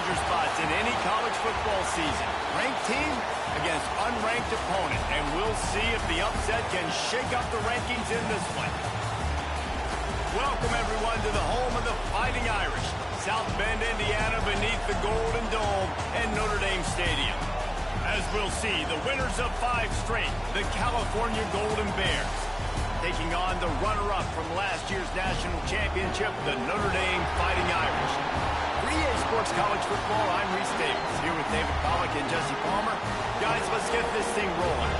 danger spots in any college football season. Ranked team against unranked opponent, and we'll see if the upset can shake up the rankings in this one. Welcome, everyone, to the home of the Fighting Irish, South Bend, Indiana, beneath the Golden Dome and Notre Dame Stadium. As we'll see, the winners of 5 straight, the California Golden Bears, taking on the runner-up from last year's national championship, the Notre Dame Fighting Irish. For EA Sports College Football, I'm Reese Davis, here with David Pollack and Jesse Palmer. Guys, let's get this thing rolling.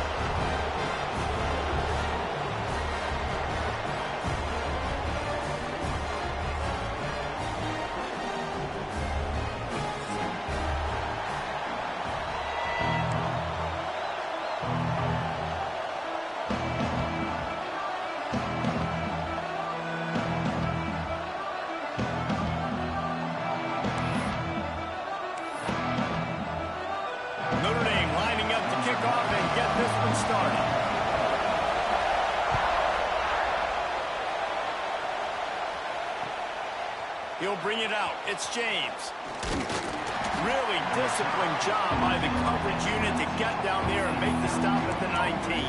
Notre Dame lining up to kick off and get this one started. He'll bring it out. It's James. Really disciplined job by the coverage unit to get down there and make the stop at the 19.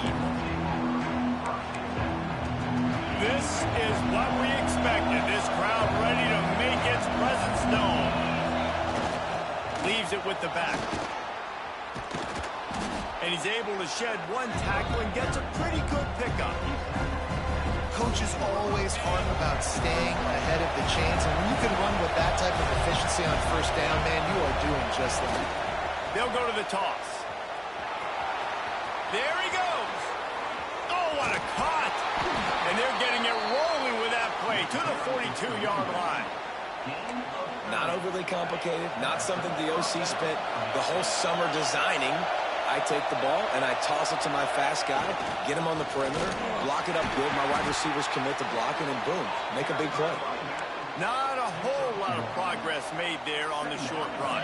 This is what we expected. This crowd ready to make its presence known. Leaves it with the back. And he's able to shed one tackle and gets a pretty good pickup. Coaches always harp about staying ahead of the chains, and when you can run with that type of efficiency on first down, man, you are doing just that. They'll go to the toss. There he goes. Oh, what a cut. And they're getting it rolling with that play to the 42-yard line. Not overly complicated, not something the OC spent the whole summer designing. I take the ball and I toss it to my fast guy, get him on the perimeter, block it up good. My wide receivers commit to blocking, and boom, make a big play. Not a whole lot of progress made there on the short run.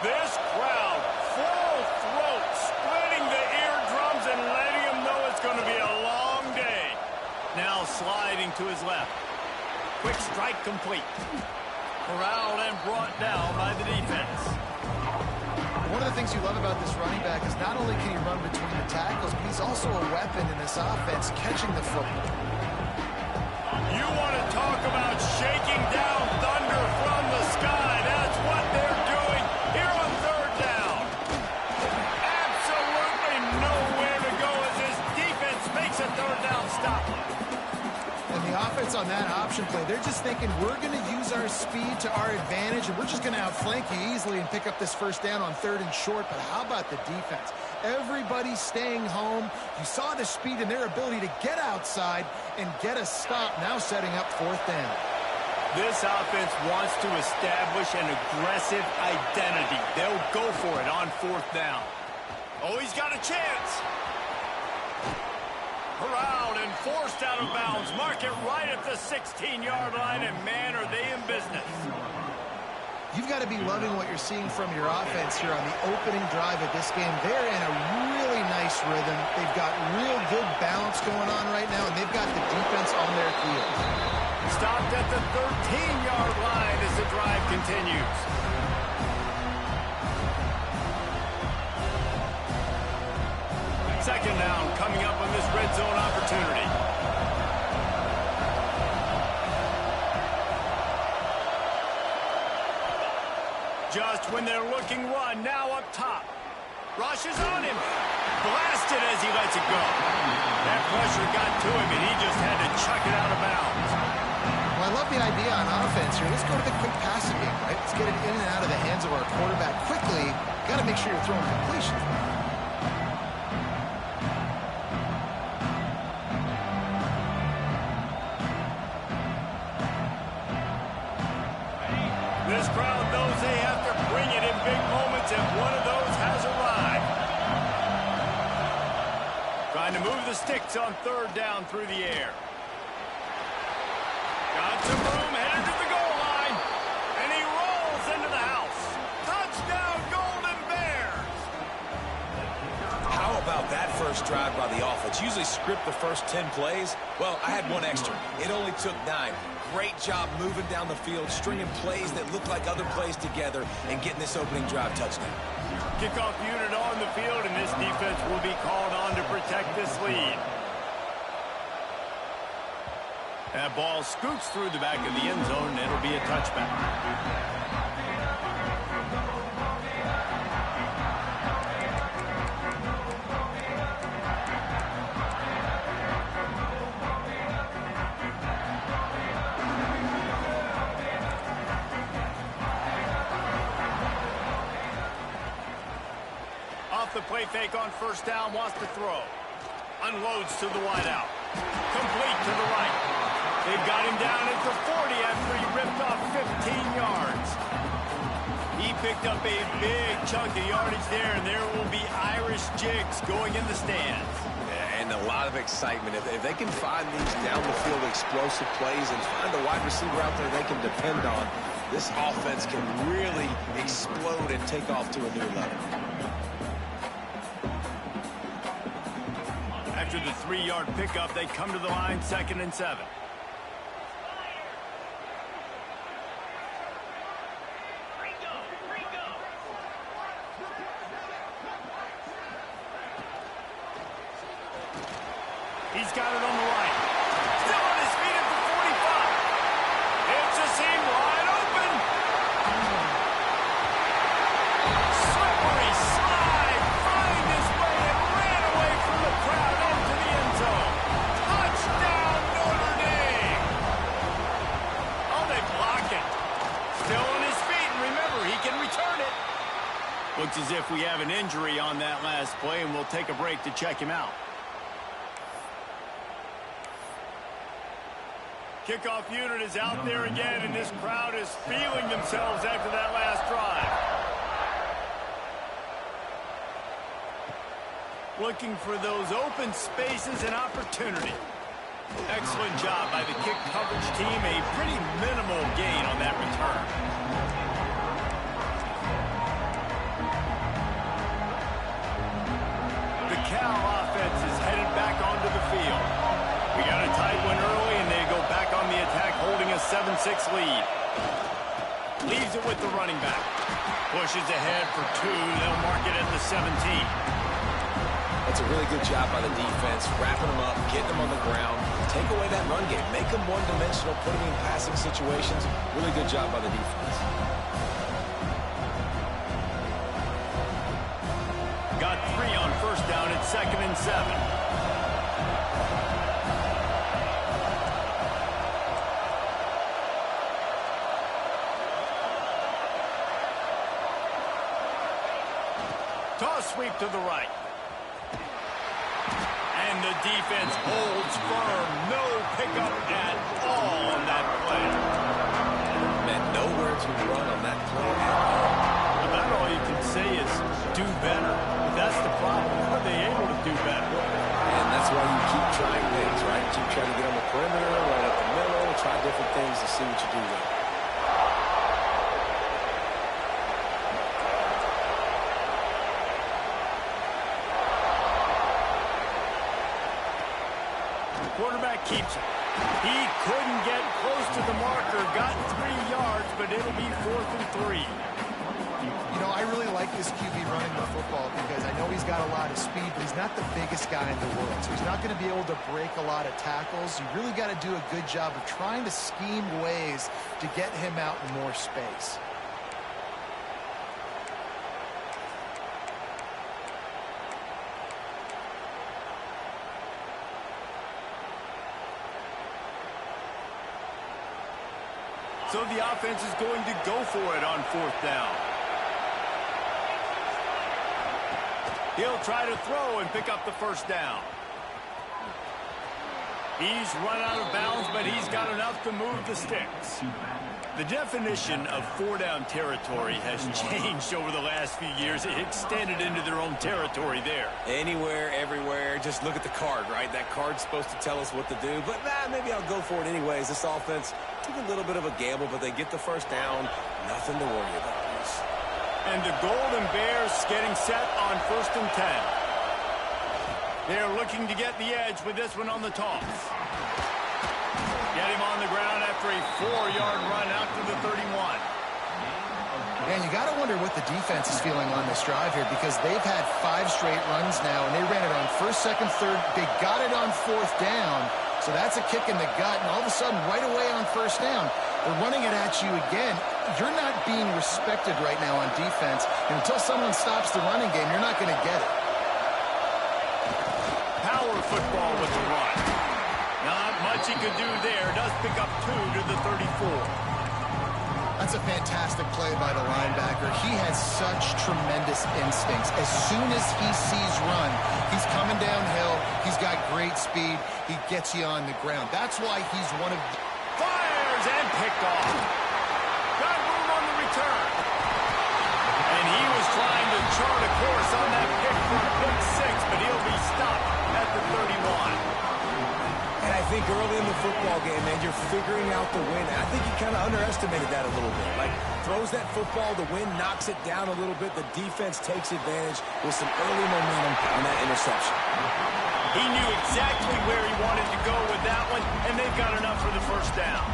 This crowd, full throat, splitting the eardrums and letting him know it's going to be a long day. Now sliding to his left. Quick strike complete. Corralled and brought down by the defense. One of the things you love about this running back is not only can he run between the tackles, but he's also a weapon in this offense, catching the football. You want to talk about shaking down thunder from the sky. That's what they're doing here on third down. Absolutely nowhere to go as this defense makes a third down stop. And the offense on that option play, they're just thinking we're going to use our speed to our advantage, and we're just going to outflank you easily and pick up this first down on 3rd and short. But how about the defense? Everybody's staying home. You saw the speed and their ability to get outside and get a stop, now setting up 4th down. This offense wants to establish an aggressive identity. They'll go for it on 4th down. Oh, he's got a chance. Corralled and forced out of bounds. Mark it right at the 16-yard line, and man, are they in business. You've got to be loving what you're seeing from your offense here on the opening drive of this game. They're in a really nice rhythm. They've got real good balance going on right now, and they've got the defense on their heels. Stopped at the 13-yard line as the drive continues. Second down coming up on this red zone opportunity. Just when they're looking run, now up top. Rush is on him. Blasted as he lets it go. That pressure got to him, and he just had to chuck it out of bounds. Well, I love the idea on offense here. Let's go to the quick passing game, right? Let's get it in and out of the hands of our quarterback quickly. Got to make sure you're throwing completions. This crowd knows they have to bring it in big moments, and one of those has arrived. Trying to move the sticks on 3rd down through the air. Got some room, headed to the goal line, and he rolls into the house. Touchdown, Golden Bears! How about that first drive by the offense? Usually script the first 10 plays. Well, I had one extra. It only took 9. great job moving down the field, stringing plays that look like other plays together, and getting this opening drive touchdown. Kickoff unit on the field, and this defense will be called on to protect this lead. That ball scoots through the back of the end zone, and it'll be a touchback. The play fake on first down, wants to throw. Unloads to the wideout. Complete to the right. They've got him down at the 40 after he ripped off 15 yards. He picked up a big chunk of yardage there, and there will be Irish jigs going in the stands. Yeah, and a lot of excitement. If they can find these down-the-field explosive plays and find a wide receiver out there they can depend on, this offense can really explode and take off to a new level. After the 3-yard pickup, they come to the line, 2nd and 7. He's got it on the right. Still on his feet at the 45. It's a seam wide open. Slippery slide. Find his way and ran away from the crowd into the end zone. Touchdown, Notre Dame. Oh, they block it. Still on his feet, and remember, he can return it. Looks as if we have an injury on that last play, and we'll take a break to check him out. Kickoff unit is out there again, and this crowd is feeling themselves after that last drive. Looking for those open spaces and opportunity. Excellent job by the kick coverage team. A pretty minimal gain on that return. The Cal offense is headed back onto the field. We got a tight one early, and they go back on the attack, holding a 7-6 lead. Leaves it with the running back. Pushes ahead for 2. They'll mark it at the 17. That's a really good job by the defense, wrapping them up, getting them on the ground. Take away that run game. Make them one-dimensional, put them in passing situations. Really good job by the defense. Got 3 on first down at 2nd and 7. Toss sweep to the right. And the defense holds firm. No pickup at all on that play. Man, nowhere to run on that play at all. About all you can say is do better. But that's the problem. Are they able to do better? And that's why you keep trying things, right? Keep trying to get on the perimeter, right up the middle, try different things to see what you do with it. Quarterback keeps it. He couldn't get close to the marker. Got 3 yards, but it'll be 4th and 3. You know, I really like this QB running the football because I know he's got a lot of speed, but he's not the biggest guy in the world. So he's not going to be able to break a lot of tackles. You really got to do a good job of trying to scheme ways to get him out in more space. So the offense is going to go for it on 4th down. He'll try to throw and pick up the first down. He's run out of bounds, but he's got enough to move the sticks. The definition of 4-down territory has changed over the last few years. It extended into their own territory there. Anywhere, everywhere, just look at the card, right? That card's supposed to tell us what to do, but maybe I'll go for it anyways. This offense took a little bit of a gamble, but they get the first down. Nothing to worry about. And the Golden Bears getting set on 1st and 10. They're looking to get the edge with this one on the toss. Get him on the ground after after a 4-yard run out to the 31. Man, you got to wonder what the defense is feeling on this drive here, because they've had 5 straight runs now, and they ran it on first, second, third. They got it on 4th down, so that's a kick in the gut, and all of a sudden, right away on 1st down, they're running it at you again. You're not being respected right now on defense, and until someone stops the running game, you're not going to get it. Power football with the run. Not much he could do there. Does pick up 2 to the 34. That's a fantastic play by the linebacker. He has such tremendous instincts. As soon as he sees run, he's coming downhill. He's got great speed. He gets you on the ground. That's why he's one of the... Fires and picked off. Got room on the return. And he was trying to chart a course on that pick for a pick 6, but he'll be stopped at the 31. And I think early in the football game, man, you're figuring out the wind. I think he kind of underestimated that a little bit. Like, throws that football, the wind knocks it down a little bit. The defense takes advantage with some early momentum on that interception. He knew exactly where he wanted to go with that one, and they've got enough for the 1st down.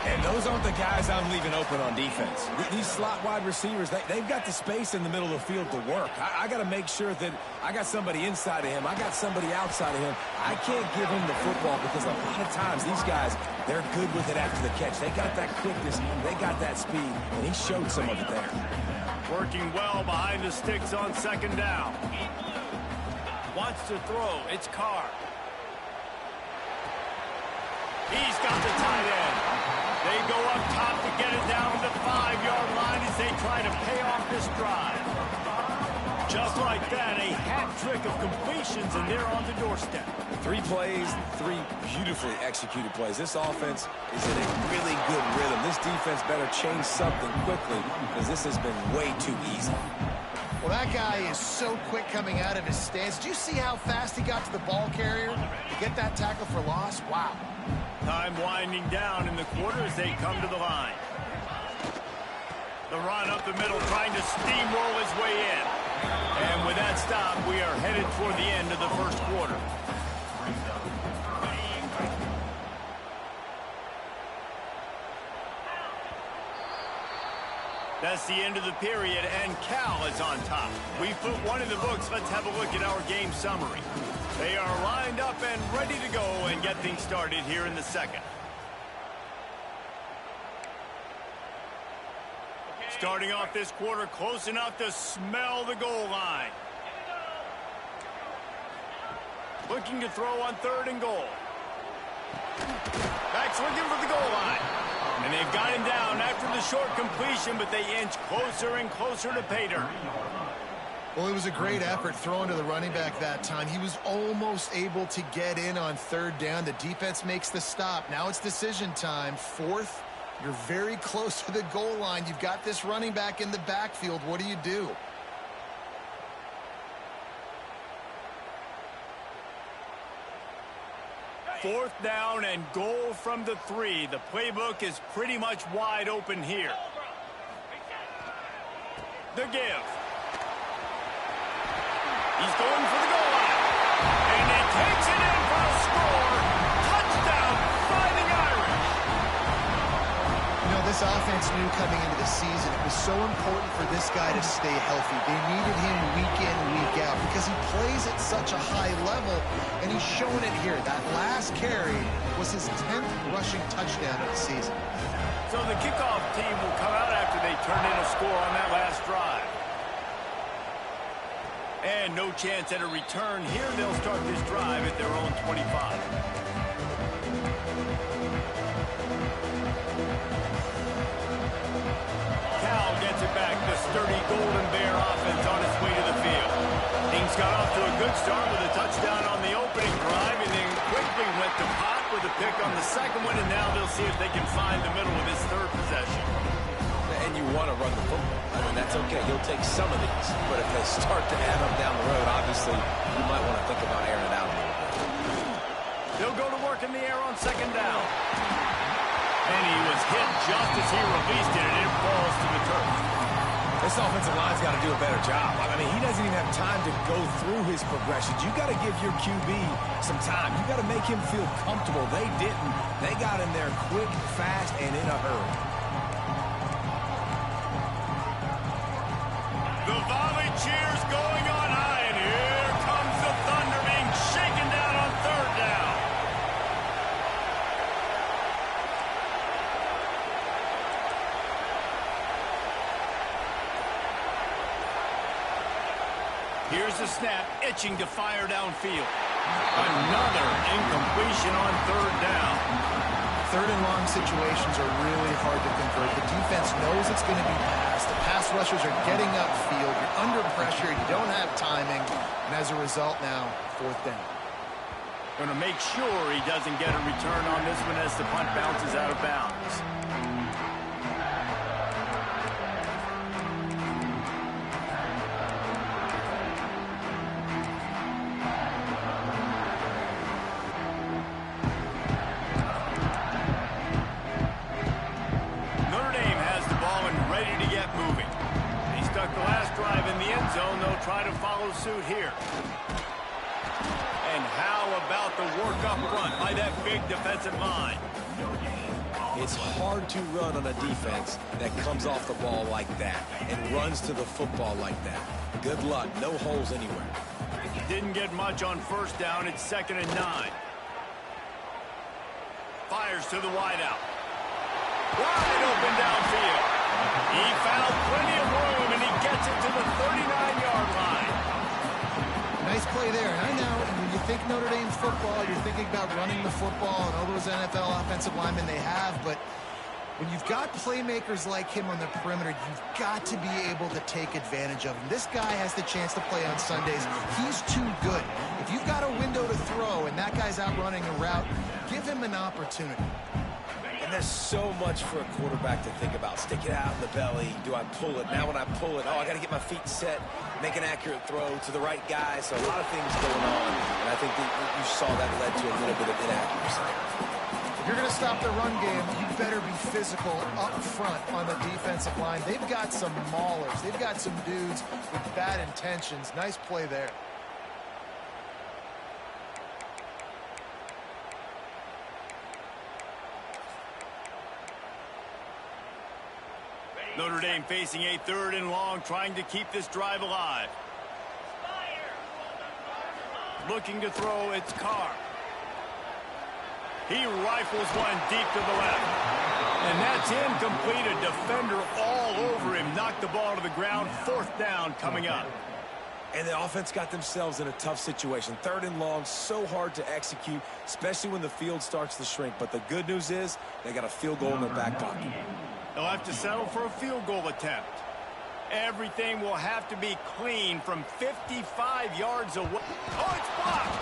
And those aren't the guys I'm leaving open on defense. These slot wide receivers, they've got the space in the middle of the field to work. I got to make sure that I got somebody inside of him. I got somebody outside of him. I can't give him the football because a lot of times these guys, they're good with it after the catch. They got that quickness. They got that speed, and he showed some of it there. Working well behind the sticks on 2nd down. Wants to throw. It's Carr. He's got the tight end. They go up top to get it down to the 5-yard line as they try to pay off this drive. Just like that, a hat trick of completions, and they're on the doorstep. 3 plays, 3 beautifully executed plays. This offense is in a really good rhythm. This defense better change something quickly because this has been way too easy. Well, that guy is so quick coming out of his stance. Did you see how fast he got to the ball carrier to get that tackle for loss? Wow. Time winding down in the quarter as they come to the line. The run up the middle, trying to steamroll his way in. And with that stop, we are headed toward the end of the 1st quarter. That's the end of the period, and Cal is on top. We've put one in the books. Let's have a look at our game summary. They are lined up and ready to go and get things started here in the 2nd. Starting off this quarter, close enough to smell the goal line. Looking to throw on 3rd and goal. Back's looking for the goal line. And they've got him down after the short completion, but they inch closer and closer to pay dirt. Well, it was a great effort throwing to the running back that time. He was almost able to get in on 3rd down. The defense makes the stop. Now it's decision time. 4th, you're very close to the goal line. You've got this running back in the backfield. What do you do? Fourth down and goal from the 3. The playbook is pretty much wide open here. The give. He's going for the goal line. And he takes it in for a score. Touchdown, Fighting Irish. You know, this offense knew coming into the season it was so important for this guy to stay healthy. They needed him week in, week out because he plays at such a high level, and he's showing it here. That last carry was his 10th rushing touchdown of the season. So the kickoff team will come out after they turn in a score on that last drive. And no chance at a return here. They'll start this drive at their own 25. Cal gets it back. The sturdy Golden Bear offense on its way to the field. Things got off to a good start with a touchdown on the opening drive, and then quickly went to pot with a pick on the 2nd one, and now they'll see if they can find the middle with this 3rd possession. And you want to run the football. I mean, that's okay. You'll take some of these. But if they start to add up down the road, obviously, you might want to think about airing it out a little bit. They'll go to work in the air on 2nd down. And he was hit just as he released it, and it falls to the turf. This offensive line's got to do a better job. I mean, he doesn't even have time to go through his progressions. You got to give your QB some time. You got to make him feel comfortable. They didn't. They got in there quick, fast, and in a hurry. The volley cheers going on high, and here comes the thunder being shaken down on third down. Here's the snap, itching to fire downfield. Another incompletion on third down. Third and long situations are really hard to convert. The defense knows it's going to be passed. The pass rushers are getting upfield. You're under pressure. You don't have timing. And as a result now, fourth down. Going to make sure he doesn't get a return on this one as the punt bounces out of bounds. Try to follow suit here. And how about the work up front by that big defensive line? It's hard to run on a defense that comes off the ball like that and runs to the football like that. Good luck. No holes anywhere. Didn't get much on first down. It's 2nd and 9. Fires to the wideout. Wide open downfield. He found plenty of room, and he gets it to the 39-yard line. Nice play there. And I know when you think Notre Dame football, you're thinking about running the football and all those NFL offensive linemen they have, but when you've got playmakers like him on the perimeter, you've got to be able to take advantage of him. This guy has the chance to play on Sundays. He's too good. If you've got a window to throw and that guy's out running a route, give him an opportunity. And there's so much for a quarterback to think about. Stick it out in the belly. Do I pull it? Now when I pull it, I got to get my feet set, make an accurate throw to the right guy. So a lot of things going on. And I think that you saw that led to a little bit of inaccuracy. If you're going to stop the run game, you better be physical up front on the defensive line. They've got some maulers. They've got some dudes with bad intentions. Nice play there. Notre Dame facing a 3rd and long, trying to keep this drive alive. Looking to throw, it's Carr. He rifles one deep to the left. And that's incomplete. A defender all over him. Knocked the ball to the ground. 4th down coming up. And the offense got themselves in a tough situation. 3rd and long, so hard to execute, especially when the field starts to shrink. But the good news is they got a field goal in their back pocket. They'll have to settle for a field goal attempt. Everything will have to be clean from 55 yards away. Oh, it's blocked!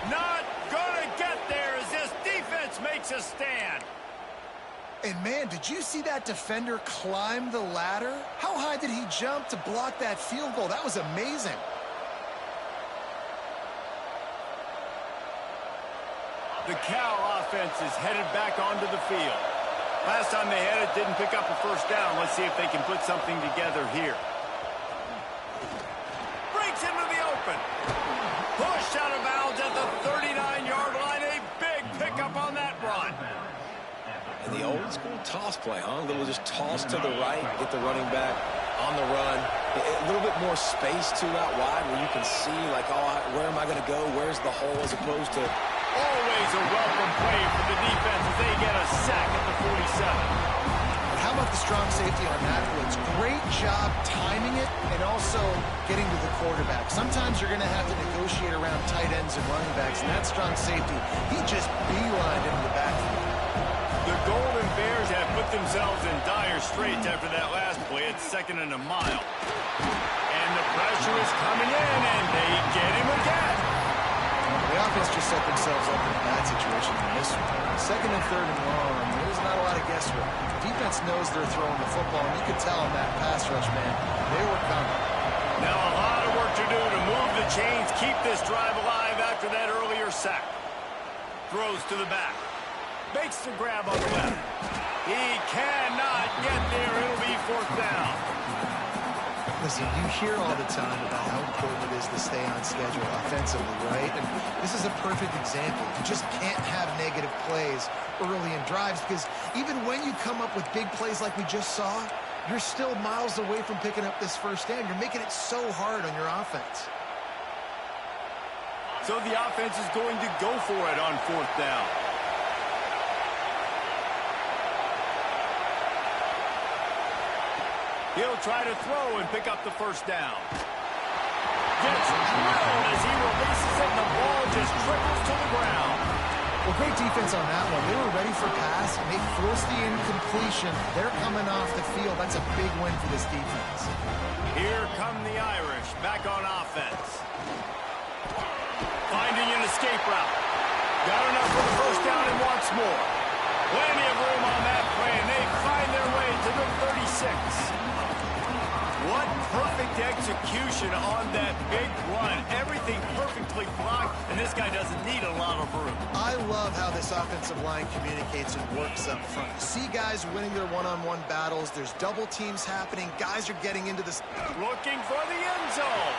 Not gonna get there as this defense makes a stand. And man, did you see that defender climb the ladder? How high did he jump to block that field goal? That was amazing. The Cal offense is headed back onto the field. Last time they had it, didn't pick up a first down. Let's see if they can put something together here. Breaks into the open. Pushed out of bounds at the 39-yard line. A big pickup on that run. And the old school toss play, huh? A little just toss to the right, get the running back on the run. A little bit more space too out wide where you can see, like, oh, where am I going to go? Where's the hole, as opposed to... Always a welcome play for the defense as they get a sack at the 47. But how about the strong safety on that blitz? Great job timing it and also getting to the quarterback. Sometimes you're going to have to negotiate around tight ends and running backs, and that strong safety, he just beelined into the backfield. The Golden Bears have put themselves in dire straits after that last play. It's 2nd and a mile. And the pressure is coming in, and they get him again. The offense just set themselves up in a bad situation in this one. 2nd and 3rd and long, there's not a lot of guesswork. The defense knows they're throwing the football, and you could tell in that pass rush, man, they were coming. Now a lot of work to do to move the chains, keep this drive alive after that earlier sack. Throws to the back. Makes the grab on the left. He cannot get there. It'll be fourth down. Listen, you hear all the time about how important it is to stay on schedule offensively, right? And this is a perfect example. You just can't have negative plays early in drives because even when you come up with big plays like we just saw, you're still miles away from picking up this first down. You're making it so hard on your offense. So the offense is going to go for it on fourth down. He'll try to throw and pick up the first down. Gets drilled as he releases it, and the ball just trickles to the ground. Well, great defense on that one. They were ready for pass, and they forced the incompletion. They're coming off the field. That's a big win for this defense. Here come the Irish, back on offense. Finding an escape route. Got enough for the first down and wants more. Plenty of room on that play, and they find their way to the 36. What perfect execution on that big run. Everything perfectly blocked, and this guy doesn't need a lot of room. I love how this offensive line communicates and works up front. You see guys winning their one-on-one battles. There's double teams happening. Guys are getting into this. Looking for the end zone.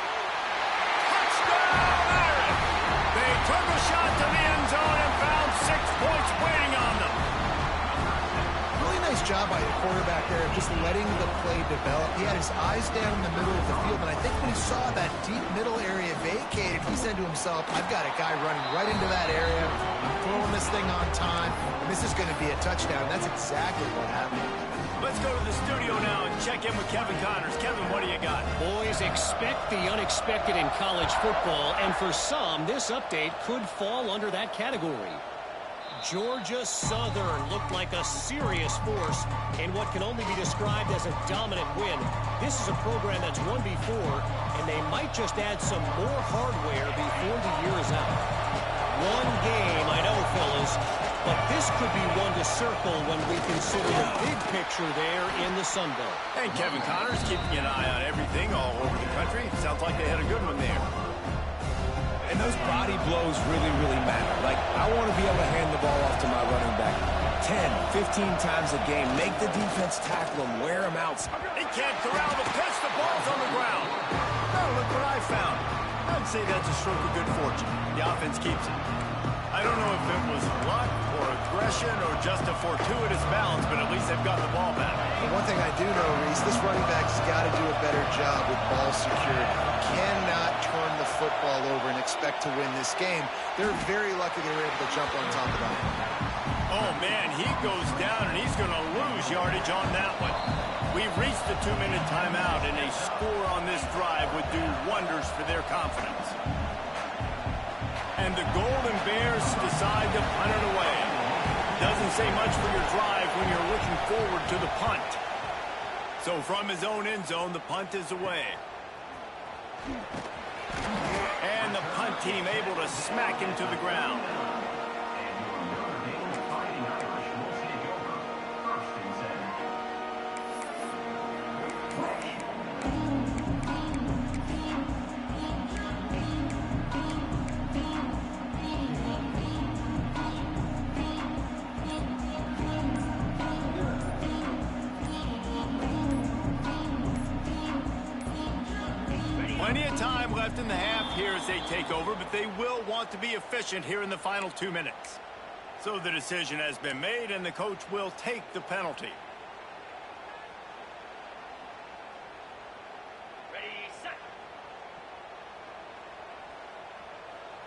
Touchdown, Irish! They took a shot to the end zone and found 6 points waiting on them. Really nice job by the quarterback there, just letting the play develop. He had his eyes down in the middle of the field, and I think when he saw that deep middle area vacated, he said to himself, I've got a guy running right into that area. I'm throwing this thing on time, and this is going to be a touchdown. That's exactly what happened. Let's go to the studio now and check in with Kevin Connors. Kevin, what do you got? Boys, expect the unexpected in college football, and for some, this update could fall under that category. Georgia Southern looked like a serious force in what can only be described as a dominant win. This is a program that's won before, and they might just add some more hardware before the year is out. One game, I know, fellas, but this could be one to circle when we consider the big picture there in the Sun Belt. And Kevin Connors keeping an eye on everything all over the country. Sounds like they had a good one there. And those body blows really, really matter. Like, I want to be able to hand the ball off to my running back 10, 15 times a game. Make the defense tackle him, wear him out. He can't corral the pitch. The ball's on the ground. Oh, look what I found. I'd say that's a stroke of good fortune. The offense keeps it. I don't know if it was luck or aggression or just a fortuitous balance, but at least they've got the ball back. And one thing I do know, Reese, this running back's got to do a better job with ball security. Cannot turn the football over and expect to win this game. They're very lucky they were able to jump on top of that. Oh, man, he goes down, and he's going to lose yardage on that one. We've reached the 2-minute timeout, and a score on this drive would do wonders for their confidence. And the Golden Bears decide to punt it away. Doesn't say much for your drive when you're looking forward to the punt. So from his own end zone, the punt is away. And the punt team able to smack him to the ground. Plenty of time left in the half here as they take over, but they will want to be efficient here in the final 2 minutes. So the decision has been made, and the coach will take the penalty. Ready, set.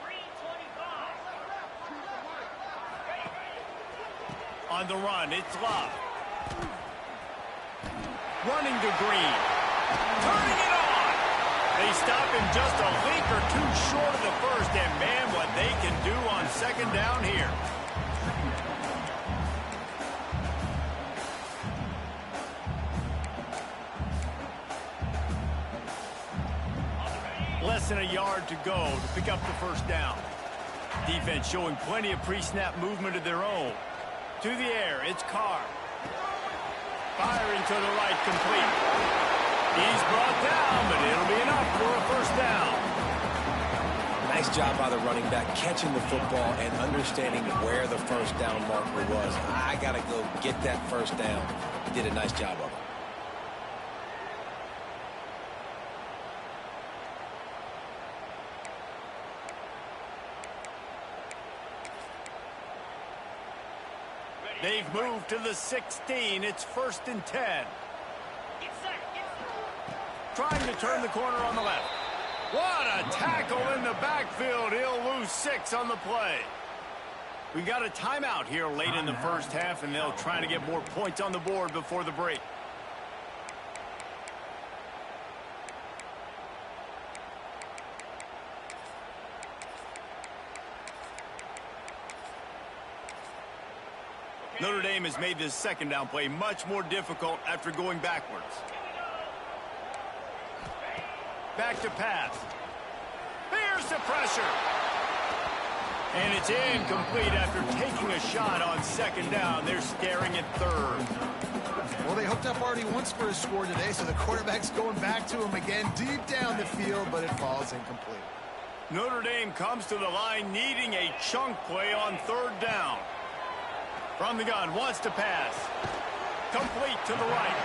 3:25. On the run, it's Love. Running to Green. Turning it on. They stop him just a leak or two short of the first, and man, what they can do on second down here. Less than a yard to go to pick up the first down. Defense showing plenty of pre-snap movement of their own. To the air, it's Carr. Firing to the right, complete. He's brought down, but it'll be enough for a first down. Nice job by the running back, catching the football and understanding where the first down marker was. I got to go get that first down. He did a nice job of it. They've moved to the 16. It's 1st and 10. Trying to turn the corner on the left. What a tackle in the backfield. He'll lose 6 on the play. We got a timeout here late in the first half, and they'll try to get more points on the board before the break. Notre Dame has made this second down play much more difficult after going backwards. Back to pass. Here's the pressure. And it's incomplete after taking a shot on 2nd down. They're staring at 3rd. Well, they hooked up already once for a score today, so the quarterback's going back to him again deep down the field, but it falls incomplete. Notre Dame comes to the line needing a chunk play on 3rd down. From the gun, wants to pass. Complete to the right.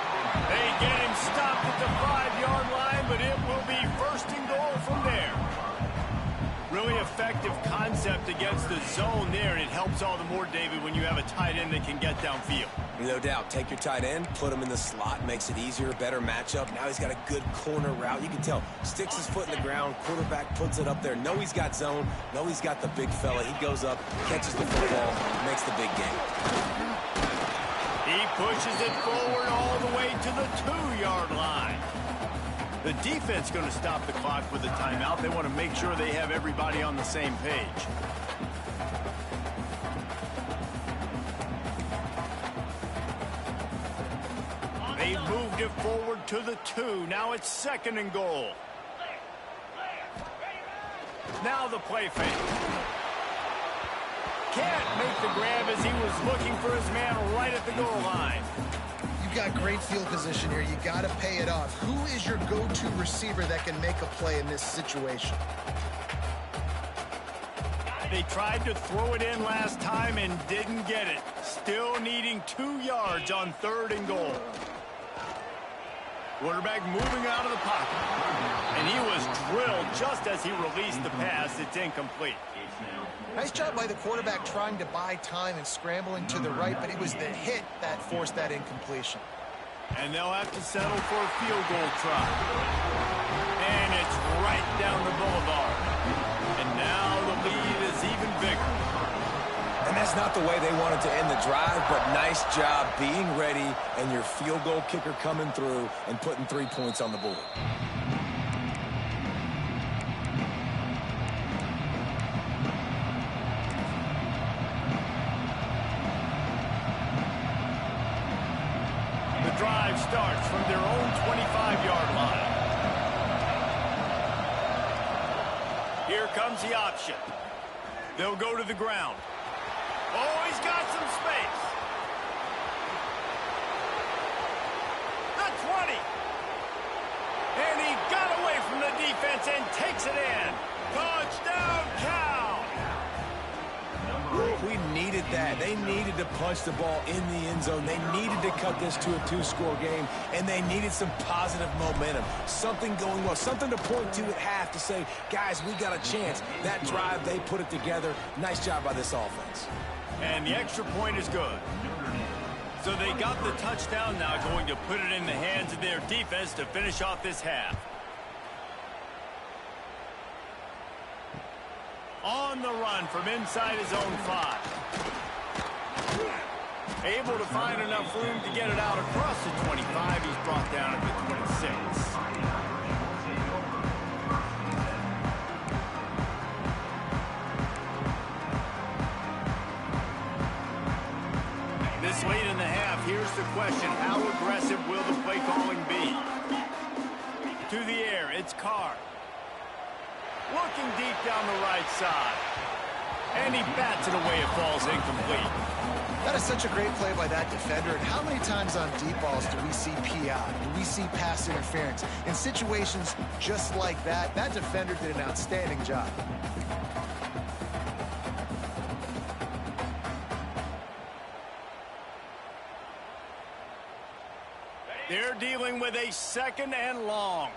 They get him stopped at the 5-yard line, but it will be 1st and goal from there. Really effective concept against the zone there, and it helps all the more, David, when you have a tight end that can get downfield. No doubt. Take your tight end, put him in the slot, makes it easier, better matchup. Now he's got a good corner route. You can tell. Sticks his foot in the ground. Quarterback puts it up there. Know he's got zone. Know he's got the big fella. He goes up, catches the football, makes the big game. He pushes it forward all the way to the 2-yard line. The defense going to stop the clock with a timeout. They want to make sure they have everybody on the same page. They've moved it forward to the 2. Now it's 2nd and goal. Now the play fake. Can't make the grab as he was looking for his man right at the goal line. You've got great field position here. You got to pay it off. Who is your go-to receiver that can make a play in this situation? They tried to throw it in last time and didn't get it. Still needing 2 yards on 3rd and goal. Quarterback moving out of the pocket. And he was drilled just as he released the pass. It's incomplete. Nice job by the quarterback trying to buy time and scrambling to the right, but it was the hit that forced that incompletion. And they'll have to settle for a field goal try. And it's right down the boulevard. And now the lead is even bigger. And that's not the way they wanted to end the drive, but nice job being ready and your field goal kicker coming through and putting 3 points on the board. The drive starts from their own 25-yard line. Here comes the option. They'll go to the ground. Oh, he's got some space. The 20. And he got away from the defense and takes it in. Touchdown, Cal. We needed that. They needed to punch the ball in the end zone. They needed to cut this to a 2-score game, and they needed some positive momentum. Something going well, something to point to at half to say, guys, we got a chance. That drive, they put it together. Nice job by this offense. And the extra point is good. So they got the touchdown, now going to put it in the hands of their defense to finish off this half. On the run from inside his own 5. Able to find enough room to get it out across the 25. He's brought down at the 26. This late in the half, here's the question. How aggressive will the play calling be? To the air, it's Carr. Looking deep down the right side. And he bats it away. It falls incomplete. That is such a great play by that defender. And how many times on deep balls do we see PI? Do we see pass interference? In situations just like that, that defender did an outstanding job. They're dealing with a 2nd and long.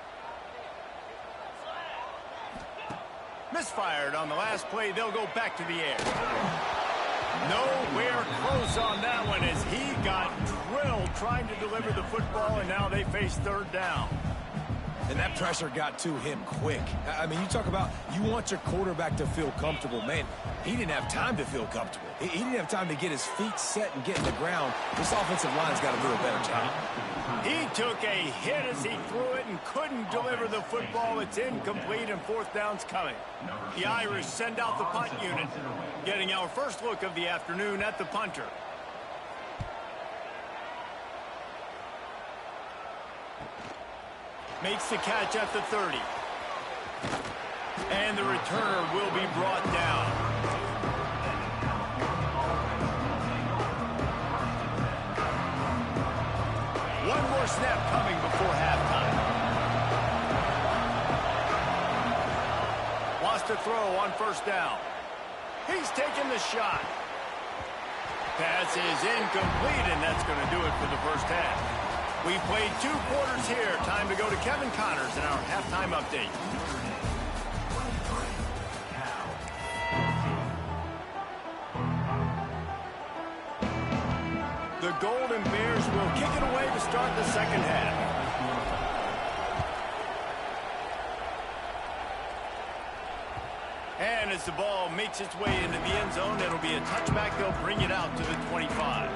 Misfired on the last play. They'll go back to the air. Nowhere close on that one as he got drilled trying to deliver the football, and now they face 3rd down. And that pressure got to him quick. I mean, you talk about you want your quarterback to feel comfortable. Man, he didn't have time to feel comfortable. He didn't have time to get his feet set and get in the ground. This offensive line's got to do a better job. He took a hit as he threw it and couldn't deliver the football. It's incomplete, and 4th down's coming. The Irish send out the punt unit, getting our first look of the afternoon at the punter. Makes the catch at the 30. And the returner will be brought down. One more snap coming before halftime. Wants to throw on 1st down. He's taking the shot. Pass is incomplete, and that's going to do it for the 1st half. We've played 2 quarters here. Time to go to Kevin Connors in our halftime update. The Golden Bears will kick it away to start the 2nd half. And as the ball makes its way into the end zone, it'll be a touchback. They'll bring it out to the 25.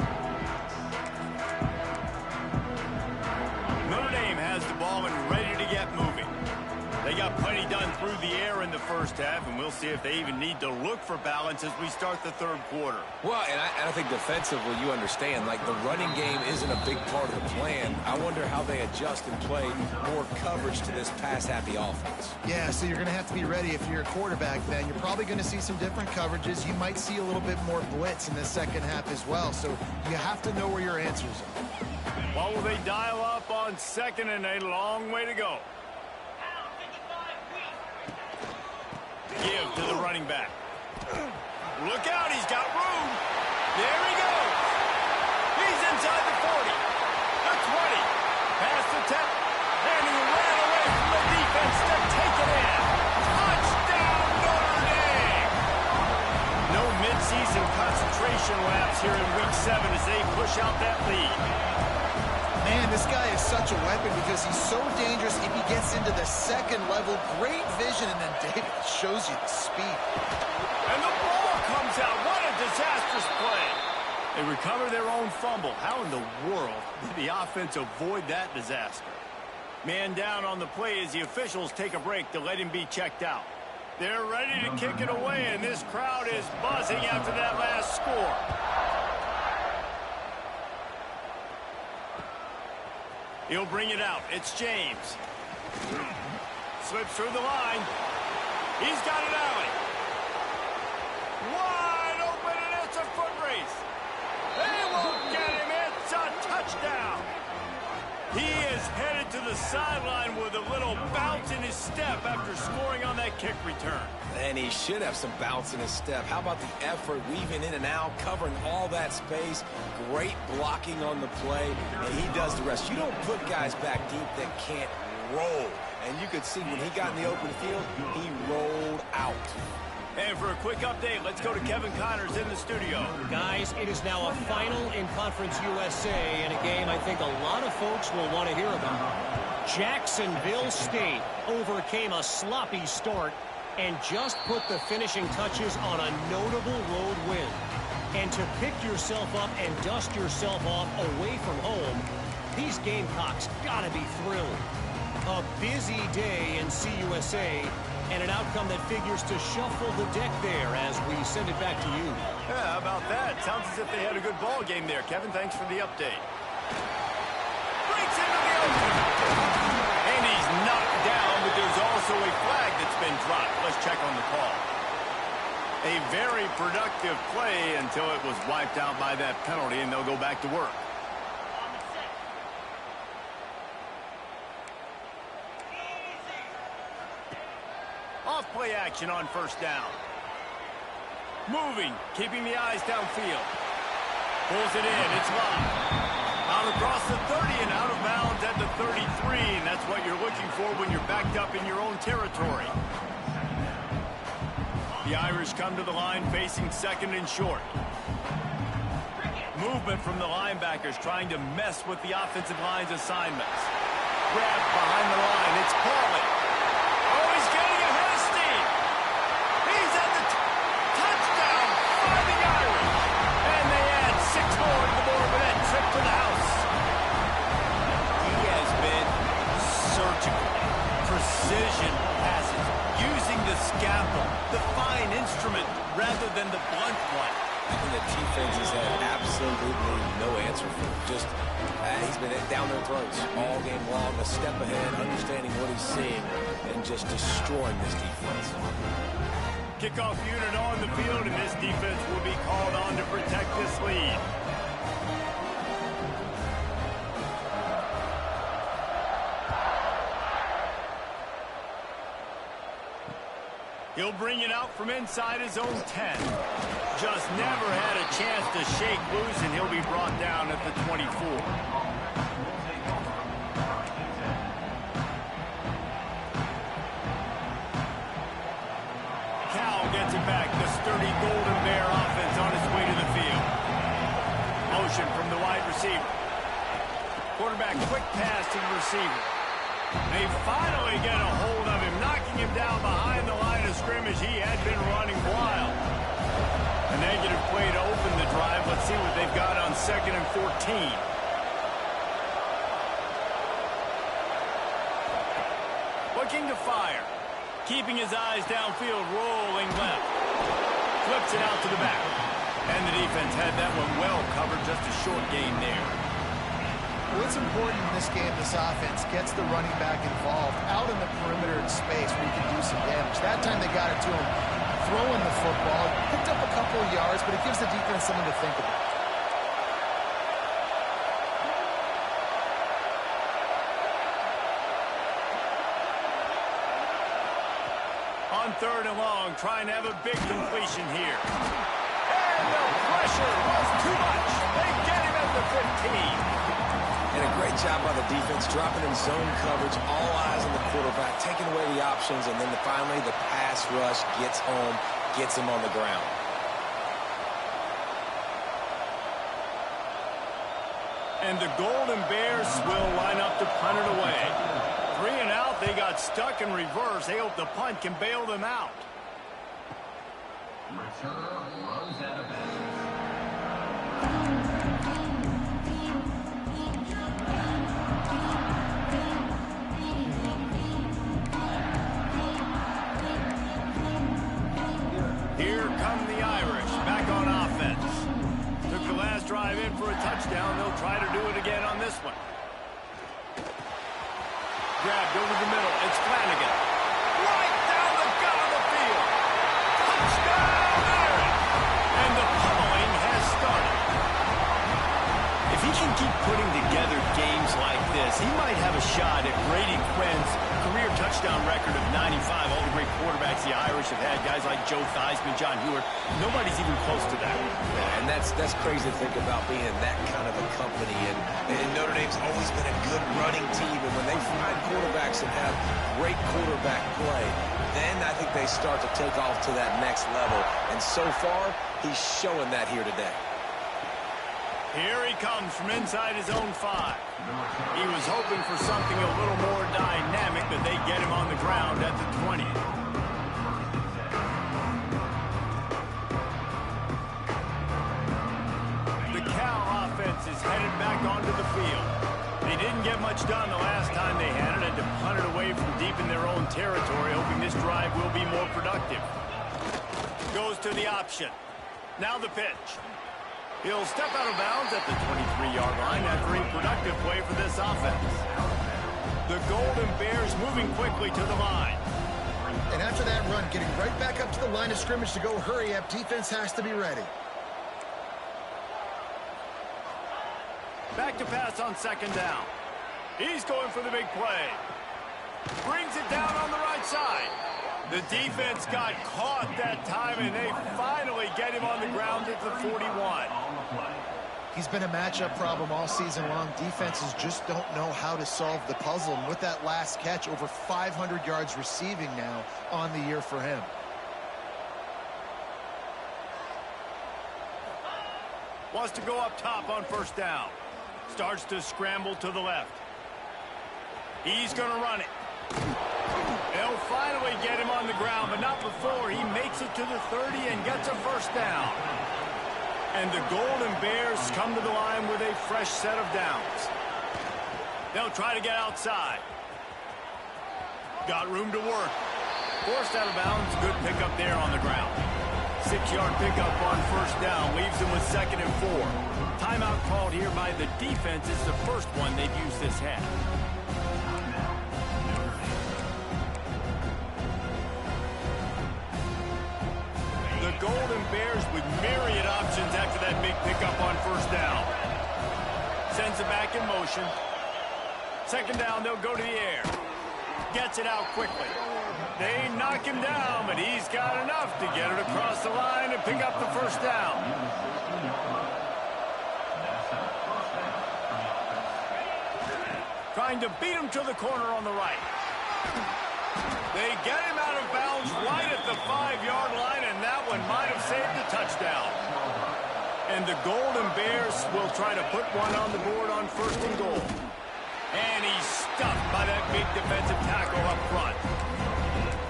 Notre Dame has the ball and ready to get moving. They got plenty done through the air in the 1st half, and we'll see if they even need to look for balance as we start the 3rd quarter. Well, and I think defensively, you understand, like the running game isn't a big part of the plan. I wonder how they adjust and play more coverage to this pass-happy offense. Yeah, so you're going to have to be ready if you're a quarterback then. You're probably going to see some different coverages. You might see a little bit more blitz in the 2nd half as well, so you have to know where your answers are. What will they dial up on 2nd and a long way to go? Give to the running back. Look out, he's got room. There he goes. He's inside the 40. The 20. Past the 10. And he ran away from the defense to take it in. Touchdown, Notre Dame. No midseason concentration laps here in Week 7 as they push out that lead. Man, this guy is such a weapon because he's so dangerous if he gets into the 2nd level. Great vision, and then David shows you the speed. And the ball comes out. What a disastrous play. They recover their own fumble. How in the world did the offense avoid that disaster? Man down on the play as the officials take a break to let him be checked out. They're ready to kick it away, and this crowd is buzzing after that last score. He'll bring it out. It's James. Slips through the line. He's got an alley. Wide open, and it's a foot race. They won't get him. It's a touchdown. He is headed to the sideline with a little bounce in his step after scoring on that kick return. And he should have some bounce in his step. How about the effort, weaving in and out, covering all that space. Great blocking on the play, and he does the rest. You don't put guys back deep that can't roll. And you could see when he got in the open field, he rolled out. And for a quick update, let's go to Kevin Connors in the studio. Guys, it is now a final in Conference USA in a game I think a lot of folks will want to hear about. Jacksonville State overcame a sloppy start and just put the finishing touches on a notable road win. And to pick yourself up and dust yourself off away from home, these Gamecocks gotta be thrilled. A busy day in CUSA, and an outcome that figures to shuffle the deck there as we send it back to you. Yeah, how about that? Sounds as if they had a good ball game there. Kevin, thanks for the update. Breaks into the open. And he's knocked down, but there's also a flag that's been dropped. Let's check on the call. A very productive play until it was wiped out by that penalty, and they'll go back to work. Off play action on first down. Moving, keeping the eyes downfield. Pulls it in, it's locked. Out across the 30 and out of bounds at the 33, and that's what you're looking for when you're backed up in your own territory. The Irish come to the line facing second and short. Movement from the linebackers trying to mess with the offensive line's assignments. Grab behind the line, it's Pauly. Oh, he's getting ahead of steam. He's at the touchdown by the Irish. And they add 6 more to the board with that trip to the house. He has been surgical. Precision passes. Using the scalpel, the fine instrument, rather than the blunt one. I think the defense has had absolutely no answer for him. Just, he's been down their throats all game long, a step ahead, understanding what he's seeing, and just destroying this defense. Kickoff unit on the field, and this defense will be called on to protect this lead. He'll bring it out from inside his own 10. Just never had a chance to shake loose, and he'll be brought down at the 24. Cal gets it back. The sturdy Golden Bear offense on its way to the field. Motion from the wide receiver. Quarterback quick pass to the receiver. They finally get a hold of him, knocking him down behind the line of scrimmage. He had been running wild. A negative play to open the drive. Let's see what they've got on 2nd and 14. Looking to fire. Keeping his eyes downfield, rolling left. Flips it out to the back. And the defense had that one well covered, just a short gain there. What's important in this game, this offense gets the running back involved out in the perimeter in space where you can do some damage. That time they got it to him throwing the football. Picked up a couple of yards, but it gives the defense something to think about. On 3rd and long, trying to have a big completion here. And the pressure was too much. They get him at the 15. And a great job by the defense, dropping in zone coverage, all eyes on the quarterback, taking away the options, and then finally the pass rush gets home, gets him on the ground. And the Golden Bears will line up to punt it away. 3 and out, they got stuck in reverse. They hope the punt can bail them out. Returner runs out of bounds. Here come the Irish, back on offense. Took the last drive in for a touchdown. They'll try to do it again on this one. Grabbed over the middle. It's Flanagan. Right down the gut of the field. Touchdown, Irish! And the pummeling has started. If he can keep putting together games like this, he might have a shot at breaking Quinn's career touchdown record of 95. All the great quarterbacks the Irish have had, guys like Joe Theismann, John Hewart. Nobody's even close to that. Yeah, and that's crazy to think about being in that kind of a company. And Notre Dame's always been a good running team. And when they find quarterbacks and have great quarterback play, then I think they start to take off to that next level. And so far, he's showing that here today. Here he comes from inside his own 5. He was hoping for something a little more dynamic, but they get him on the ground at the 20. The Cal offense is headed back onto the field. They didn't get much done the last time they had it, and to punt it away from deep in their own territory, hoping this drive will be more productive. Goes to the option. Now the pitch. He'll step out of bounds at the 23-yard line after a productive play for this offense. The Golden Bears moving quickly to the line. And after that run, getting right back up to the line of scrimmage to go hurry up, defense has to be ready. Back to pass on second down. He's going for the big play. Brings it down on the right side. The defense got caught that time, and they finally get him on the ground at the 41. He's been a matchup problem all season long. Defenses just don't know how to solve the puzzle. And with that last catch, over 500 yards receiving now on the year for him. Wants to go up top on first down. Starts to scramble to the left. He's going to run it. They'll finally get him on the ground, but not before he makes it to the 30 and gets a first down. And the Golden Bears come to the line with a fresh set of downs. They'll try to get outside. Got room to work. Forced out of bounds. Good pickup there on the ground. 6-yard pickup on first down. Leaves them with 2nd and 4. Timeout called here by the defense. It's the first one they've used this half. The Golden Bears with myriad options after that big pickup on first down. Sends it back in motion. 2nd down, they'll go to the air. Gets it out quickly. They knock him down, but he's got enough to get it across the line and pick up the first down. Trying to beat him to the corner on the right. They get him out of bounds right at the 5-yard line, and that one might have saved the touchdown. And the Golden Bears will try to put one on the board on 1st and goal. And he's stuffed by that big defensive tackle up front.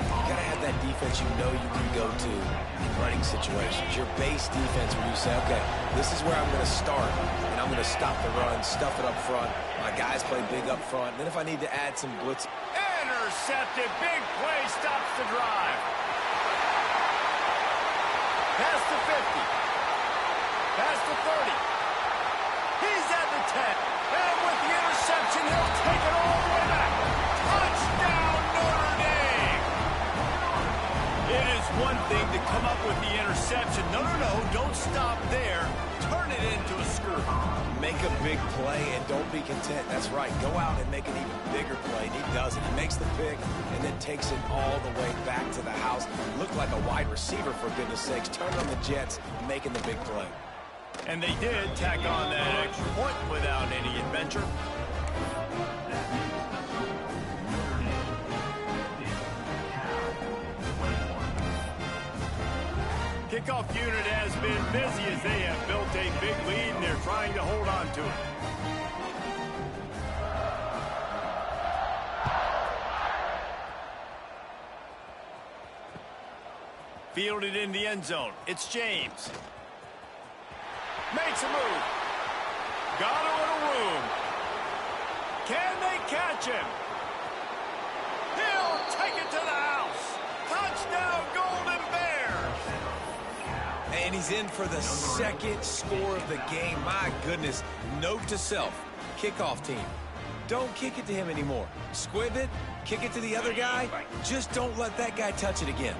You got to have that defense you know you can go to in running situations. Your base defense where you say, okay, this is where I'm going to start, and I'm going to stop the run, stuff it up front. My guys play big up front. Then if I need to add some blitz. Intercepted. Big play stops the drive. Past the 50. Past the 30. He's at the 10. And with the interception, he'll take it all the way back. Touchdown, Notre Dame. It is one thing to come up with the interception. No, don't stop there. Turn it into a score. Make a big play and don't be content. That's right. Go out and make an even bigger play. And he does it. He makes the pick and then takes it all the way back to the house. Looked like a wide receiver, for goodness sakes. Turn on the Jets, making the big play. And they did tack on that extra point without any adventure. Kickoff unit has been busy as they have built a big lead, and they're trying to hold on to it. Fielded in the end zone. It's James. Makes a move. Got a little room. Can they catch him? He'll take it to the house. Touchdown, Golden Bears. And he's in for the 2nd score of the game. My goodness. Note to self. Kickoff team. Don't kick it to him anymore. Squib it. Kick it to the other guy. Just don't let that guy touch it again.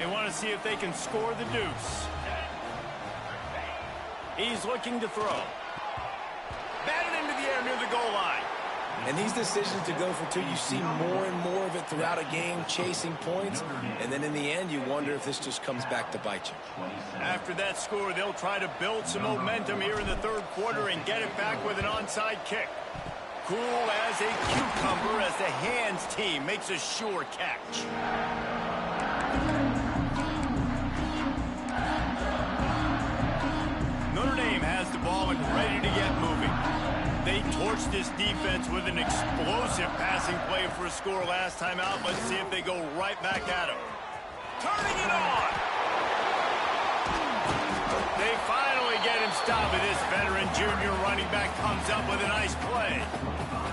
They want to see if they can score the deuce. He's looking to throw. Batted into the air near the goal line. And these decisions to go for 2, you see more and more of it throughout a game, chasing points. And then in the end, you wonder if this just comes back to bite you. After that score, they'll try to build some momentum here in the 3rd quarter and get it back with an onside kick. Cool as a cucumber as the hands team makes a sure catch. Notre Dame has the ball and ready to get moving. They torched this defense with an explosive passing play for a score last time out. Let's see if they go right back at him. Turning it on. They finally get him stopped, and this veteran junior running back comes up with a nice play.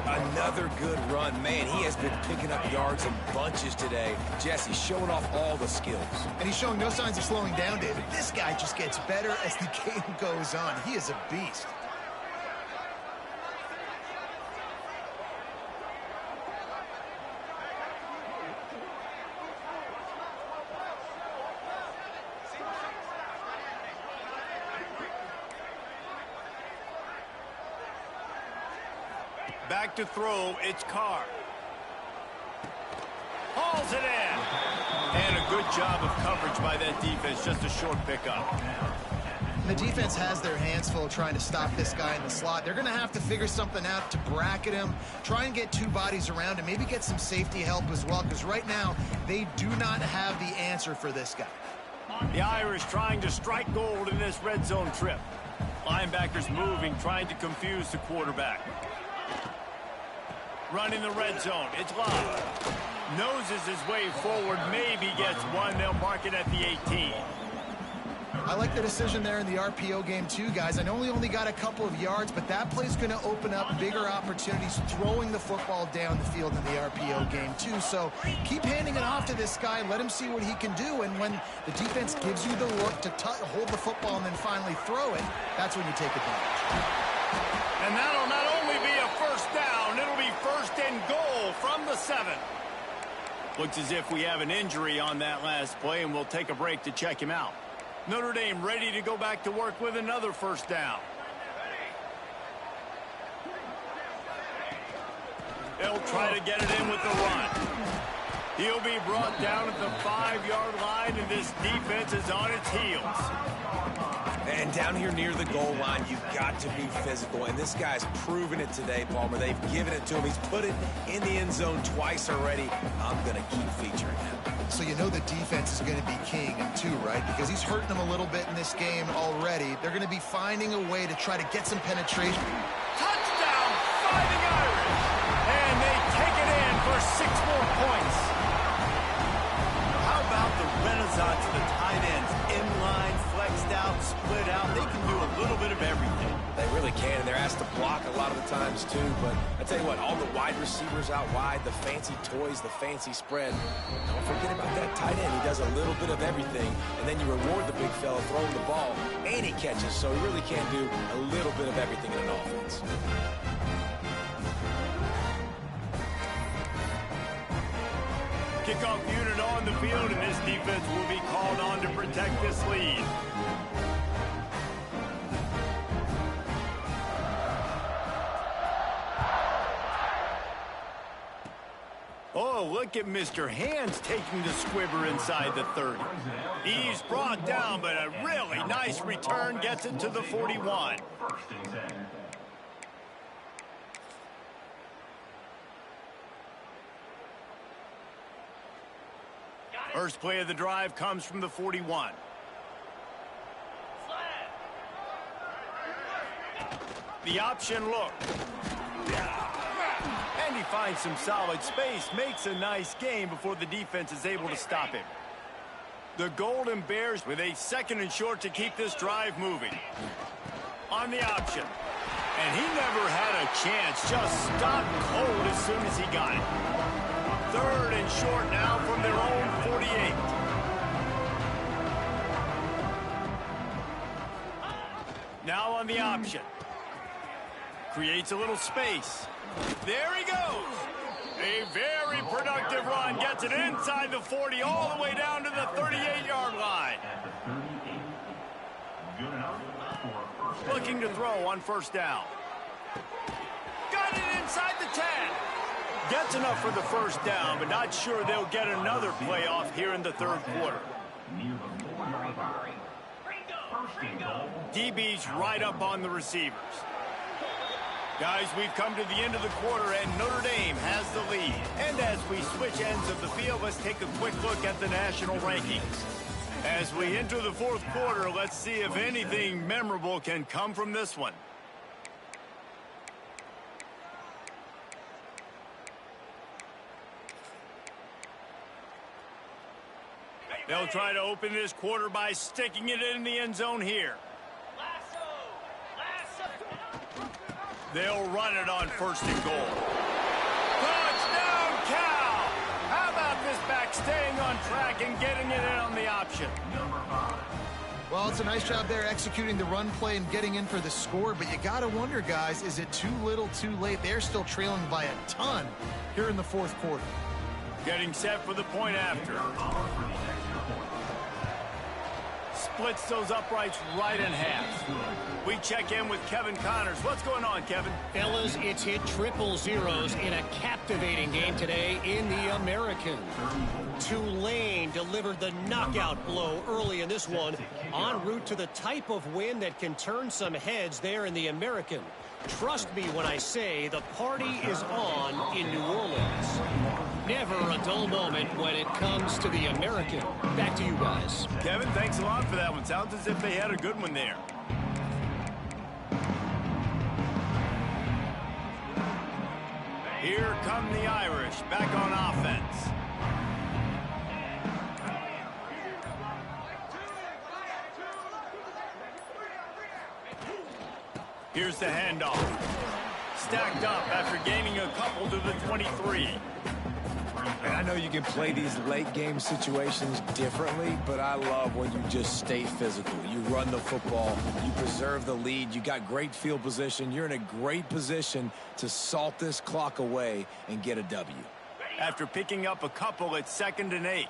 Another good run. Man, he has been picking up yards in bunches today. Jesse showing off all the skills. And he's showing no signs of slowing down, David. This guy just gets better as the game goes on. He is a beast. Back to throw, it's Carr. Hauls it in. And a good job of coverage by that defense, just a short pickup. The defense has their hands full trying to stop this guy in the slot. They're going to have to figure something out to bracket him, try and get two bodies around him, maybe get some safety help as well, because right now they do not have the answer for this guy. The Irish trying to strike gold in this red zone trip. Linebackers moving, trying to confuse the quarterback. Running the red zone, it's Love. Noses his way forward, maybe gets one. They'll mark it at the 18. I like the decision there in the RPO game too, guys. I know he only got a couple of yards, but that play's going to open up bigger opportunities throwing the football down the field in the RPO game too. So keep handing it off to this guy. Let him see what he can do. And when the defense gives you the look to hold the football and then finally throw it, that's when you take advantage. And that'll not only be a first down, it'll be first and goal from the 7. Looks as if we have an injury on that last play, and we'll take a break to check him out. Notre Dame ready to go back to work with another first down. They'll try to get it in with the run. He'll be brought down at the 5-yard line, and this defense is on its heels. And down here near the goal line, you've got to be physical. And this guy's proven it today, Palmer. They've given it to him. He's put it in the end zone twice already. I'm going to keep featuring him. So you know the defense is going to be king too, right? Because he's hurting them a little bit in this game already. They're going to be finding a way to try to get some penetration. Touchdown, Fighting Irish! And they take it in for 6 more points. How about the renaissance of the tight ends? Inline, flexed out, split out. They can do a little bit of everything. They really can, and they're asked to block a lot of the times, too. But I tell you what, all the wide receivers out wide, the fancy toys, the fancy spread, don't forget about that tight end. He does a little bit of everything, and then you reward the big fella throwing the ball, and he catches, so he really can do a little bit of everything in an offense. Kickoff unit on the field, and this defense will be called on to protect this lead. Oh, look at Mr. Hands taking the squibber inside the 30. He's brought down, but a really nice return gets it to the 41. First play of the drive comes from the 41. The option look. And he finds some solid space, makes a nice gain before the defense is able to stop him. The Golden Bears with a 2nd and short to keep this drive moving. On the option. And he never had a chance, just stopped cold as soon as he got it. 3rd and short now from their own 48. Now on the option. Creates a little space. There he goes. A very productive run. Gets it inside the 40 all the way down to the 38-yard line. Looking to throw on first down. Got it inside the 10. Gets enough for the first down, but not sure they'll get another playoff here in the 3rd quarter. DB's right up on the receivers. Guys, we've come to the end of the quarter, and Notre Dame has the lead. And as we switch ends of the field, let's take a quick look at the national rankings. As we enter the 4th quarter, let's see if anything memorable can come from this one. They'll try to open this quarter by sticking it in the end zone here. They'll run it on 1st and goal. Touchdown, Cal! How about this back staying on track and getting it in on the option? Well, it's a nice job there executing the run play and getting in for the score, but you got to wonder, guys, is it too little, too late? They're still trailing by a ton here in the 4th quarter. Getting set for the point after. splits those uprights right in half. We check in with Kevin Connors. What's going on, Kevin? Fellas, it's hit triple zeros in a captivating game today in the American. Tulane delivered the knockout blow early in this one, en route to the type of win that can turn some heads there in the American. Trust me when I say the party is on in New Orleans. Never a dull moment when it comes to the American. Back to you guys. Kevin, thanks a lot for that one. Sounds as if they had a good one there. Here come the Irish, back on offense. Here's the handoff. Stacked up after gaining a couple to the 23. And I know you can play these late game situations differently, but I love when you just stay physical. You run the football, you preserve the lead, you got great field position, you're in a great position to salt this clock away and get a W. After picking up a couple at 2nd and 8.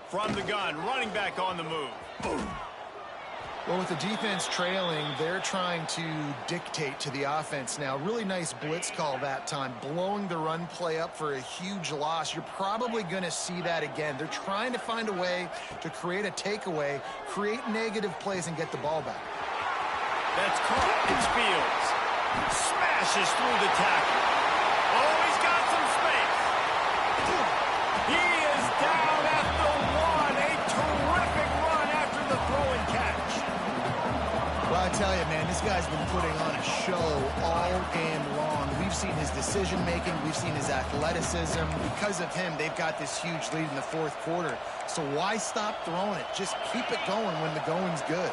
From the gun, running back on the move. Boom. Well, with the defense trailing, they're trying to dictate to the offense now. Really nice blitz call that time, blowing the run play up for a huge loss. You're probably going to see that again. They're trying to find a way to create a takeaway, create negative plays, and get the ball back. That's caught. It's Fields. Smashes through the tackle. Oh, he's got some space. He is down at the 1. A terrific run after the throw and catch. Well, I tell you, man, this guy's been putting on a show all game long. We've seen his decision-making. We've seen his athleticism. Because of him, they've got this huge lead in the 4th quarter. So why stop throwing it? Just keep it going when the going's good.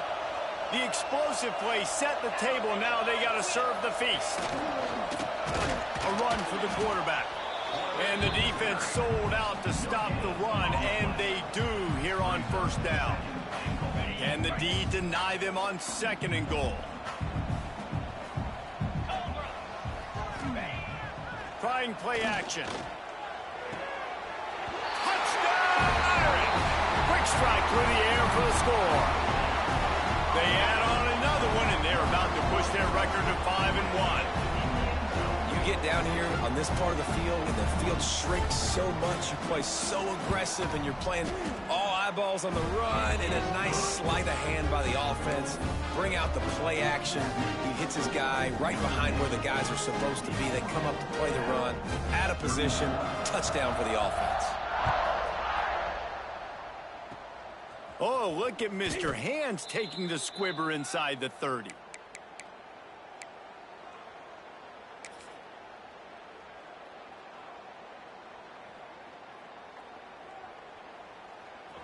The explosive play set the table. Now they got to serve the feast. A run for the quarterback. And the defense sold out to stop the run, and they do here on 1st down. Can the D deny them on 2nd and goal? Trying play action. Touchdown, Irish! Quick strike through the air for the score. They add on another one, and they're about to push their record to 5-1. You get down here on this part of the field, and the field shrinks so much. You play so aggressive, and you're playing all eyeballs on the run, and a nice sleight of hand by the offense. Bring out the play action. He hits his guy right behind where the guys are supposed to be. They come up to play the run, out of position, touchdown for the offense. Oh, look at Mr. Hands taking the squibber inside the 30.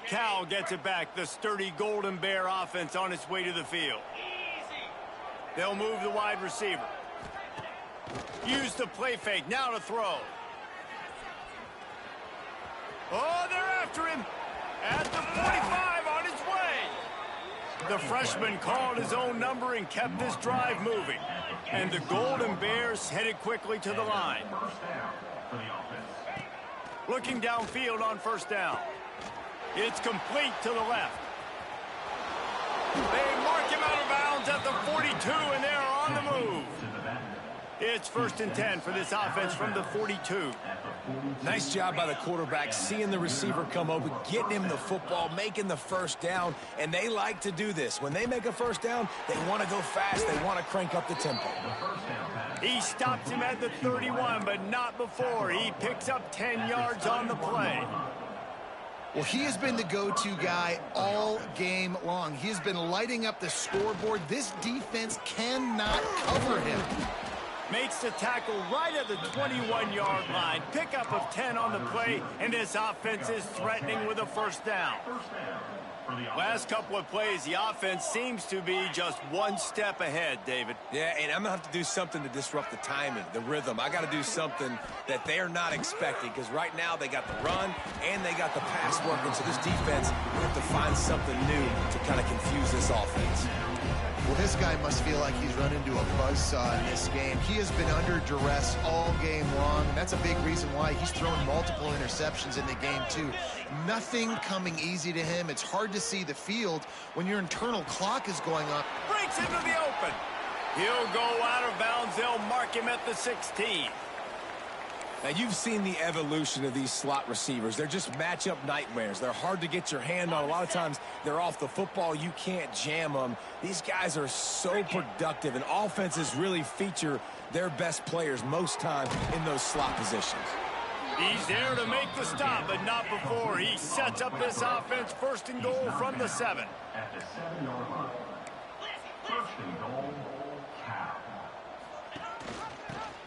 Cal gets it back. The sturdy Golden Bear offense on its way to the field. They'll move the wide receiver. Use the play fake. Now to throw. Oh, they're after him. At the 45 on his way. The freshman called his own number and kept this drive moving. And the Golden Bears headed quickly to the line. Looking downfield on 1st down. It's complete to the left. They mark him out of bounds at the 42, and they're on the move. It's 1st and 10 for this offense from the 42. Nice job by the quarterback, seeing the receiver come open, getting him the football, making the 1st down, and they like to do this. When they make a 1st down, they want to go fast, they want to crank up the tempo. He stops him at the 31, but not before. He picks up 10 yards on the play. Well, he has been the go-to guy all game long. He has been lighting up the scoreboard. This defense cannot cover him. Makes the tackle right at the 21-yard line. Pickup of 10 on the play, and this offense is threatening with a 1st down. Last couple of plays, the offense seems to be just one step ahead, David. Yeah, and I'm going to have to do something to disrupt the timing, the rhythm. I got to do something that they're not expecting, because right now they got the run and they got the pass working. So this defense will have to find something new to kind of confuse this offense. Well, this guy must feel like he's run into a buzzsaw in this game. He has been under duress all game long, and that's a big reason why he's thrown multiple interceptions in the game, too. Nothing coming easy to him. It's hard to see the field when your internal clock is going up. Breaks into the open. He'll go out of bounds. They'll mark him at the 16. Now, you've seen the evolution of these slot receivers. They're just matchup nightmares. They're hard to get your hand on. A lot of times, they're off the football. You can't jam them. These guys are so productive, and offenses really feature their best players most time in those slot positions. He's there to make the stop, but not before. He sets up this offense 1st and goal from the 7. At the 7-yard line. 1st and goal, Cal.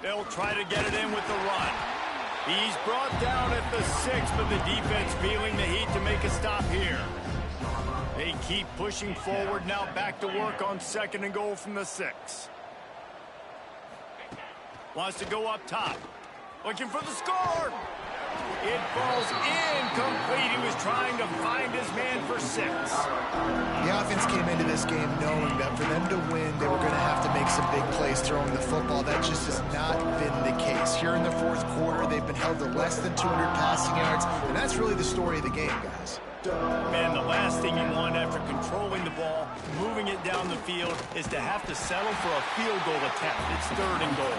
They'll try to get it in with the run. He's brought down at the 6, but the defense feeling the heat to make a stop here. They keep pushing forward, now back to work on 2nd and goal from the 6. Wants to go up top. Looking for the score. It falls incomplete. He was trying to find his man for 6. The offense came into this game knowing that for them to win, they were going to have to make some big plays throwing the football. That just has not been the case. Here in the 4th quarter, they've been held to less than 200 passing yards, and that's really the story of the game, guys. Man, the last thing you want after controlling the ball, moving it down the field, is to have to settle for a field goal attempt. It's 3rd and goal.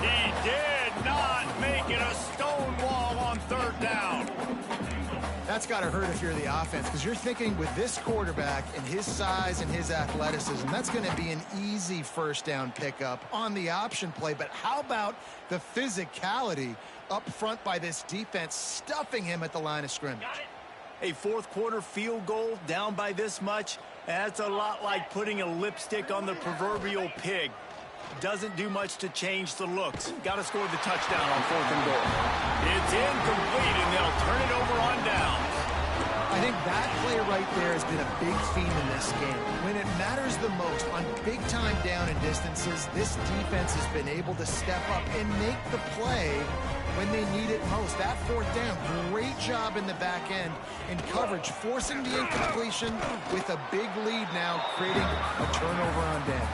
He did not make it a stone wall on 3rd down. That's got to hurt if you're the offense, because you're thinking with this quarterback and his size and his athleticism, that's going to be an easy 1st down pickup on the option play. But how about the physicality up front by this defense, stuffing him at the line of scrimmage? A 4th quarter field goal down by this much, that's a lot like putting a lipstick on the proverbial pig. Doesn't do much to change the looks. Got to score the touchdown on 4th and goal. It's incomplete, and they'll turn it over on downs. I think that play right there has been a big theme in this game. When it matters the most, on big-time down and distances, this defense has been able to step up and make the play when they need it most. That 4th down, great job in the back end in coverage, forcing the incompletion with a big lead now, creating a turnover on down.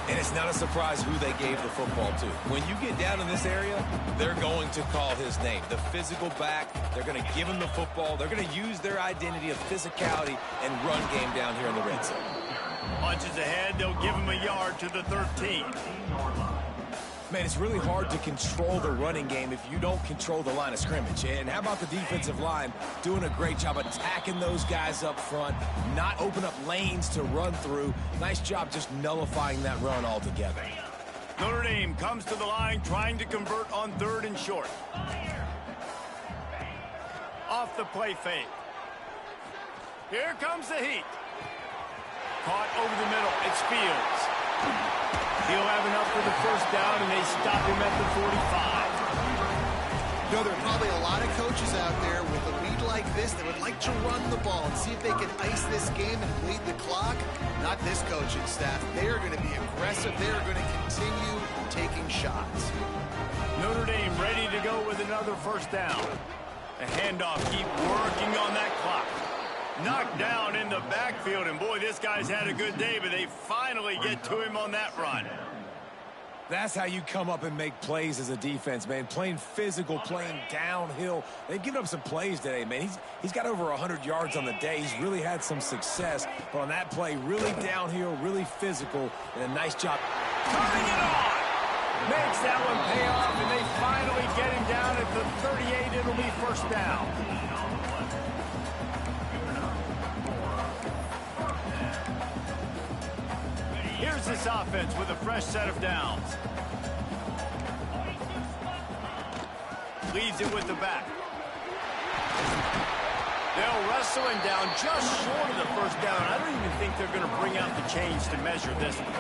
And it's not a surprise who they gave the football to. When you get down in this area, they're going to call his name. The physical back, they're going to give him the football. They're going to use their identity of physicality and run game down here in the red zone. Punches ahead, they'll give him a yard to the 13. Man, it's really hard to control the running game if you don't control the line of scrimmage. And how about the defensive line doing a great job attacking those guys up front, not open up lanes to run through. Nice job just nullifying that run altogether. Notre Dame comes to the line trying to convert on 3rd and short. Off the play fake. Here comes the heat. Caught over the middle. It's Fields. He'll have enough for the 1st down, and they stop him at the 45. You know, there are probably a lot of coaches out there with a lead like this that would like to run the ball and see if they can ice this game and bleed the clock. Not this coaching staff. They are going to be aggressive. They are going to continue taking shots. Notre Dame ready to go with another 1st down. A handoff, keep working on that clock. Knocked down in the backfield, and boy, this guy's had a good day, but they finally get to him on that run. That's how you come up and make plays as a defense, man. Playing physical, playing downhill. They've given up some plays today, man. He's got over 100 yards on the day. He's really had some success. But on that play, really downhill, really physical, and a nice job. Turning it on! Makes that one pay off, and they finally get him down at the 38. It'll be 1st down. Here's this offense with a fresh set of downs. Leaves it with the back. They'll wrestle him down just short of the 1st down. I don't even think they're going to bring out the chains to measure this one.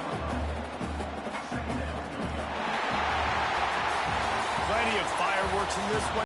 Plenty of fireworks in this one.